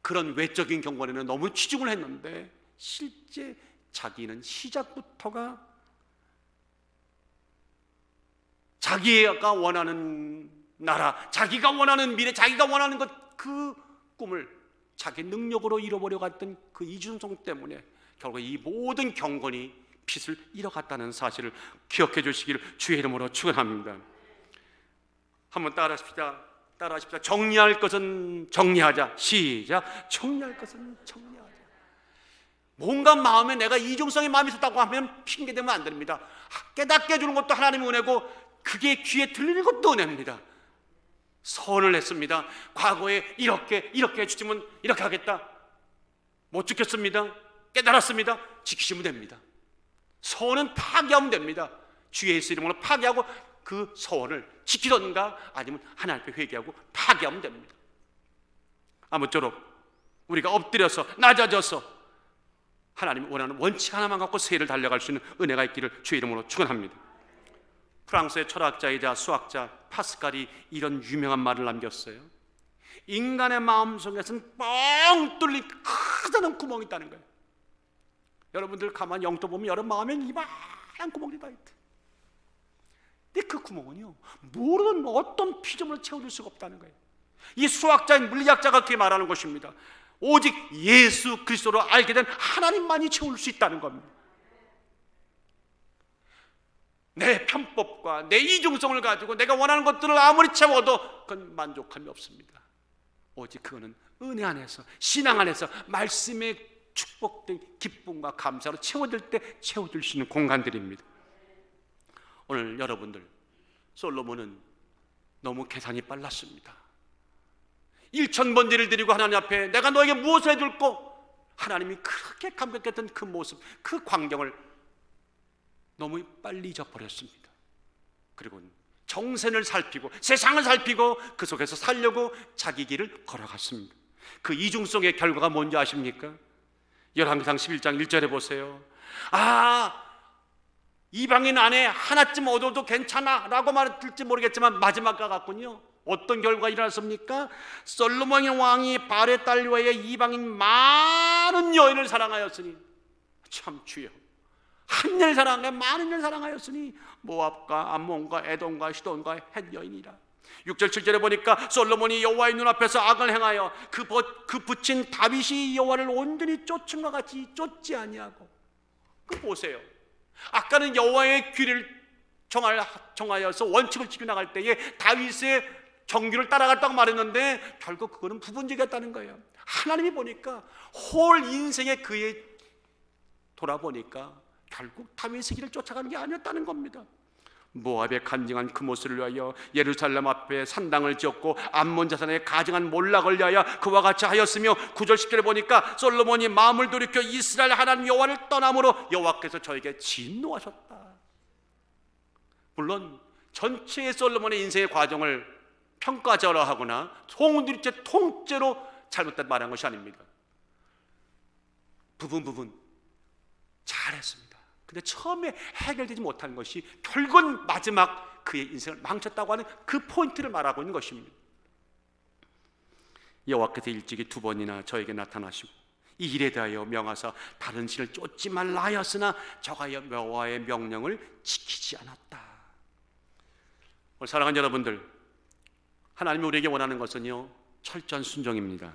그런 외적인 경건에는 너무 치중을 했는데 실제 자기는 시작부터가 자기가 원하는 나라, 자기가 원하는 미래, 자기가 원하는 것, 그 꿈을 자기 능력으로 이뤄보려고 했던 그 이중성 때문에 결국 이 모든 경건이 빛을 잃어갔다는 사실을 기억해 주시기를 주의 이름으로 축원합니다. 한번 따라하십시다. 정리할 것은 정리하자. 시작. 정리할 것은 정리하자. 뭔가 마음에 내가 이중성의 마음이 있었다고 하면 핑계대면 안 됩니다. 깨닫게 해주는 것도 하나님의 은혜고 그게 귀에 들리는 것도 은혜입니다. 선을 했습니다. 과거에 이렇게 해주시면 이렇게 하겠다. 못 지켰습니다. 깨달았습니다. 지키시면 됩니다. 서원은 파기하면 됩니다. 주 예수 이름으로 파기하고 그 서원을 지키던가 아니면 하나님 앞에 회개하고 파기하면 됩니다. 아무쪼록 우리가 엎드려서 낮아져서 하나님이 원하는 원칙 하나만 갖고 세를 달려갈 수 있는 은혜가 있기를 주의 이름으로 축원합니다. 프랑스의 철학자이자 수학자 파스칼이 이런 유명한 말을 남겼어요. 인간의 마음속에서는 뻥 뚫린 크다는 구멍이 있다는 거예요. 여러분들 가만히 영토 보면 여러분 마음에 이만한 구멍이 다 있대. 근데 그 구멍은요, 모르는 어떤 피조물을 채워줄 수가 없다는 거예요. 이 수학자인 물리학자가 그렇게 말하는 것입니다. 오직 예수 그리스도로 알게 된 하나님만이 채울 수 있다는 겁니다. 내 편법과 내 이중성을 가지고 내가 원하는 것들을 아무리 채워도 그건 만족함이 없습니다. 오직 그거는 은혜 안에서, 신앙 안에서 말씀의 축복된 기쁨과 감사로 채워질 때 채워질 수 있는 공간들입니다. 오늘 여러분들, 솔로몬은 너무 계산이 빨랐습니다. 1000번제를 드리고 하나님 앞에 내가 너에게 무엇을 해줄고, 하나님이 그렇게 감격했던 그 모습, 그 광경을 너무 빨리 잊어버렸습니다. 그리고 정sen을 살피고 세상을 살피고 그 속에서 살려고 자기 길을 걸어갔습니다. 그 이중성의 결과가 뭔지 아십니까? 열왕기상 11장 1절에 보세요. 이방인 아내 하나쯤 얻어도 괜찮아 라고 말할지 모르겠지만 마지막과 같군요. 어떤 결과가 일어났습니까? 솔로몬 왕이 바알의 딸 외에 이방인 많은 여인을 사랑하였으니, 참 주여, 한 여인을 사랑해 많은 여인을 사랑하였으니 모압과 암몬과 에돔과 시돈과 헷 여인이라. 6절 7절에 보니까 솔로몬이 여호와의 눈앞에서 악을 행하여 그 붙인 다윗이 여호와를 온전히 쫓은 것 같이 쫓지 아니하고. 그 보세요, 아까는 여호와의 귀를 정하여서 원칙을 지켜나갈 때에 다윗의 정규를 따라갔다고 말했는데 결국 그거는 부분적이었다는 거예요. 하나님이 보니까 홀 인생의 그에 돌아보니까 결국 다윗의 길을 쫓아가는 게 아니었다는 겁니다. 모압의 간증한 그 모습을 위하여 예루살렘 앞에 산당을 지었고 암몬 자손의 가증한 몰락을 위하여 그와 같이 하였으며, 9절 10절에 보니까 솔로몬이 마음을 돌이켜 이스라엘 하나님 여호와를 떠남으로 여호와께서 저에게 진노하셨다. 물론 전체의 솔로몬의 인생의 과정을 평가절하하거나 통째로 잘못된 말한 것이 아닙니다. 부분 잘했습니다. 근데 처음에 해결되지 못한 것이 결국은 마지막 그의 인생을 망쳤다고 하는 그 포인트를 말하고 있는 것입니다. 여호와께서 일찍이 2번이나 저에게 나타나시고 이 일에 대하여 명하사 다른 신을 쫓지 말라 하였으나 저가 여호와의 명령을 지키지 않았다. 사랑하는 여러분들, 하나님이 우리에게 원하는 것은요, 철저한 순종입니다.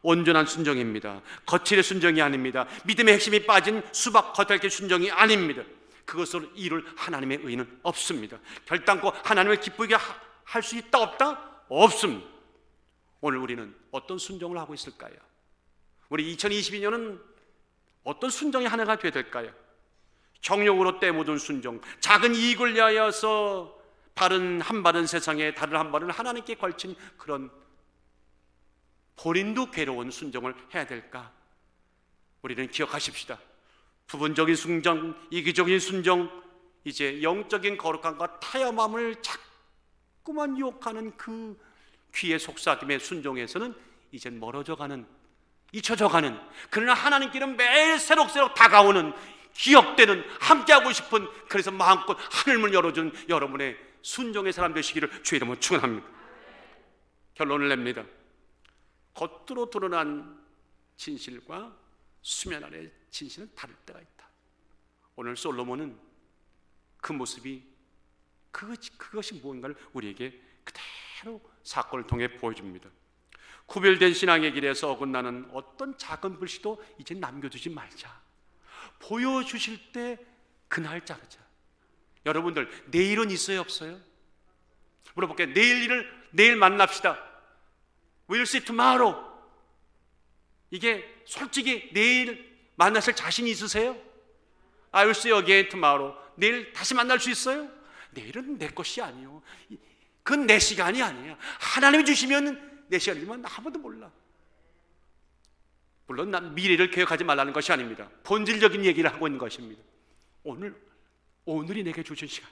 온전한 순종입니다. 거칠의 순종이 아닙니다. 믿음의 핵심이 빠진 수박 겉핥기 순종이 아닙니다. 그것으로 이룰 하나님의 의는 없습니다. 결단코 하나님을 기쁘게 할 수 있다 없다? 없습니다. 오늘 우리는 어떤 순종을 하고 있을까요? 우리 2022년은 어떤 순종이 한 해가 되어야 될까요? 정욕으로 때묻은 순종, 작은 이익을 위하여서 발은 한 발은 세상에, 다른 한 발은 하나님께 걸친 그런 본인도 괴로운 순종을 해야 될까? 우리는 기억하십시다. 부분적인 순종, 이기적인 순종, 이제 영적인 거룩함과 타협함을 자꾸만 유혹하는 그 귀의 속삭임의 순종에서는 이젠 멀어져가는, 잊혀져가는, 그러나 하나님께는 매일 새록새록 다가오는, 기억되는, 함께하고 싶은, 그래서 마음껏 하늘문을 열어준 여러분의 순종의 사람 되시기를 주의 이름으로 축원합니다. 결론을 냅니다. 겉으로 드러난 진실과 수면 아래의 진실은 다를 때가 있다. 오늘 솔로몬은 그 모습이 그것이 무언가를 우리에게 그대로 사건을 통해 보여줍니다. 구별된 신앙의 길에서 어긋나는 어떤 작은 불씨도 이제 남겨두지 말자. 보여주실 때 그날 자르자. 여러분들, 내일은 있어요 없어요? 물어볼게요. 내일 만납시다. We'll see tomorrow. 이게 솔직히 내일 만나실 자신이 있으세요? I will see you again tomorrow. 내일 다시 만날 수 있어요? 내일은 내 것이 아니에요. 그건 내 시간이 아니에요. 하나님이 주시면 내 시간이지만 아무도 몰라. 물론 난 미래를 계획하지 말라는 것이 아닙니다. 본질적인 얘기를 하고 있는 것입니다. 오늘이 내게 주신 시간,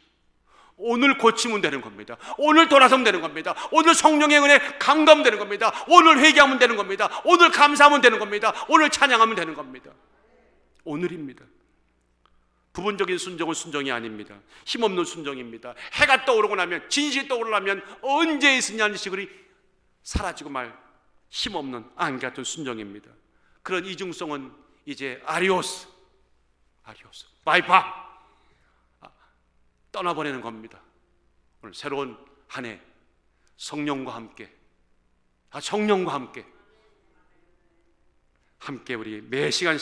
오늘 고치면 되는 겁니다. 오늘 돌아서면 되는 겁니다. 오늘 성령의 은혜 감감되는 겁니다. 오늘 회개하면 되는 겁니다. 오늘 감사하면 되는 겁니다. 오늘 찬양하면 되는 겁니다. 오늘입니다. 부분적인 순종은 순종이 아닙니다. 힘없는 순종입니다. 해가 떠오르고 나면, 진실이 떠오르면 언제 있으냐는 식으로 사라지고 말 힘없는 안개 같은 순종입니다. 그런 이중성은 이제 아리오스 바이바 떠나보내는 겁니다. 오늘 새로운 한 해 성령과 함께 우리 매 시간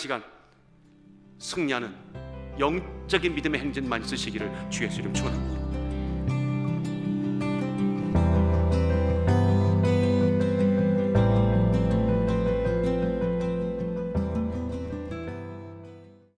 승리하는 영적인 믿음의 행진만 있으시기를 주 예수 이름 축원합니다.